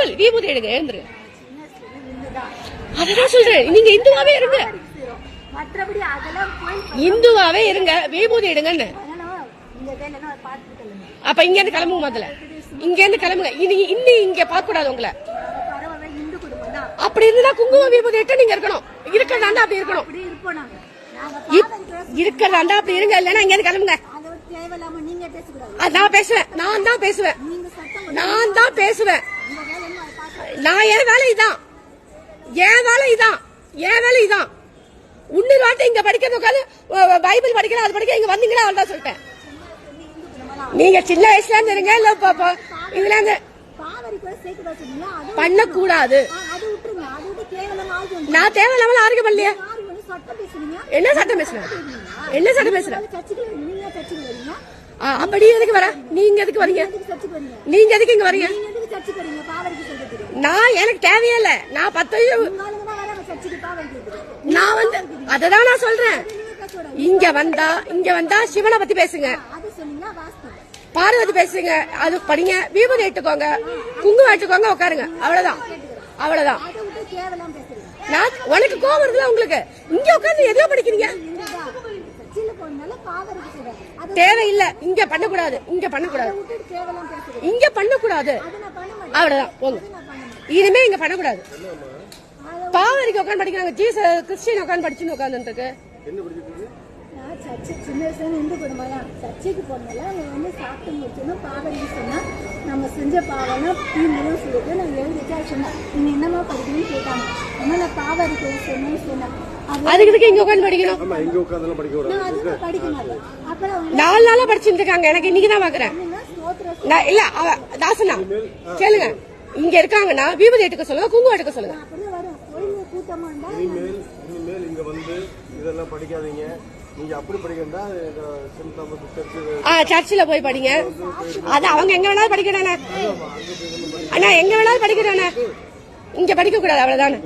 Simple. விபூதி எடுங்க, எழுந்துரு. அதான் சொல்றேன், நீங்க இந்துவாவே இருங்க, இந்துவாவே இருங்க, விபூதி எடுங்கன்னு. அப்ப இங்க இருந்து கிளம்புங்க, முதல்ல இங்க இருந்து கிளம்புங்க. இன்னும் இங்க பார்க்க கூடாது உங்களை. அப்படி இருந்தா குங்கும விபூதி இட்டு நீங்க இருக்கணும். இருக்கிறதாண்டா அப்படி இருக்கணும். இருக்கிறதாண்டா அப்படி இருங்க, இல்லன்னா இங்க இருந்து கிளம்புங்க. நான் பேசுவேன், நான் தான் பேசுவேன், நான் தான் பேசுவேன். நான் என் வேலை இதான், என் வேலை இதான், என் வேலை இதான். இன்னொரு வாட்டி இங்க படிக்கிறது உட்காந்து பைபிள் படிக்கிறேன், அது படிக்க இங்க வந்தீங்களா அதான் சொல்லிட்டேன். நீங்க சின்ன வயசுல இருந்து இருங்க, இல்ல இதுல இருந்து பண்ணக்கூடாது. நான் தேவையில்லாம ஆரோக்கியம் பண்ணலையே. என்ன சட்டம் பேசுறேன், என்ன சட்டம் பேசுறேன்? அப்படி எதுக்கு வர? நீங்க எதுக்கு வரீங்க? நீங்க எதுக்கு இங்க வரீங்க? நான் எனக்கு தேவையே இல்ல. நான் 10 நான் வந்து அததான் நான் சொல்றேன். இங்க வந்தா சிவனை பத்தி பேசுங்க, பார்வதி பேசுங்க, அது படிங்க, விபூதி இட்டுக்கோங்க, குங்குமம் இட்டுக்கோங்க, உட்காருங்க. அவ்வளவுதான், அவ்வளவுதான். நான் உனக்கு கோவம் வருதுல உங்களுக்கு. இங்க உட்காந்து எதையோ படிக்கிறீங்க. தேவையில்லை, இங்க பண்ணக்கூடாது, இங்க பண்ணக்கூடாது, இங்க பண்ணக்கூடாது. அவ்வளவுதான், போங்க. இனிமே இங்க பண்ணக்கூடாது. பாவரிக்கு உட்காந்து படிக்கிறாங்க, கிறிஸ்டின் உட்காந்து படிச்சுன்னு உட்காந்துருக்கு. சின்ன வயசுல இந்து குடும்பம் தான். சர்ச்சைக்கு போனால அவங்க வந்து சாப்பிட்டு முடிச்சோன்னா பாவரிக்கு சொன்னா நம்ம செஞ்ச பாவம்னா தீர்ந்துடும் சொல்லிட்டு நான் எழுதிச்சா சொன்னேன். நீங்க என்னமா படிக்கணும்னு கேட்டாங்க. ஏன்னா நான் பாவரிக்கு சொன்னேன்னு சொன்னேன். அதுக்கு இங்க உட்காந்து படிக்கணும். படிக்க மாட்டேன். அப்புறம் 4 நாளா படிச்சுட்டு இருக்காங்க. எனக்கு இன்னைக்குதான் பாக்குறேன். இல்ல தாசனா கேளுங்க, இங்க இருக்காங்கன்னா விபூதி எடுக்க சொல்லுங்க, குங்குமம் எடுக்க சொல்லுங்க. கோயில் கூட்டமா இனிமேல் இங்க வந்து இதெல்லாம் படிக்காதீங்க. நீங்க அப்படி படிக்கண்டா சர்ச்சில் போய் படிங்க. அது அவங்க எங்க வேணாலும் படிக்கிறானே அண்ணா, எங்க வேணாலும் படிக்கிறானே, இங்க படிக்க கூடாது. அவ்வளவுதானே.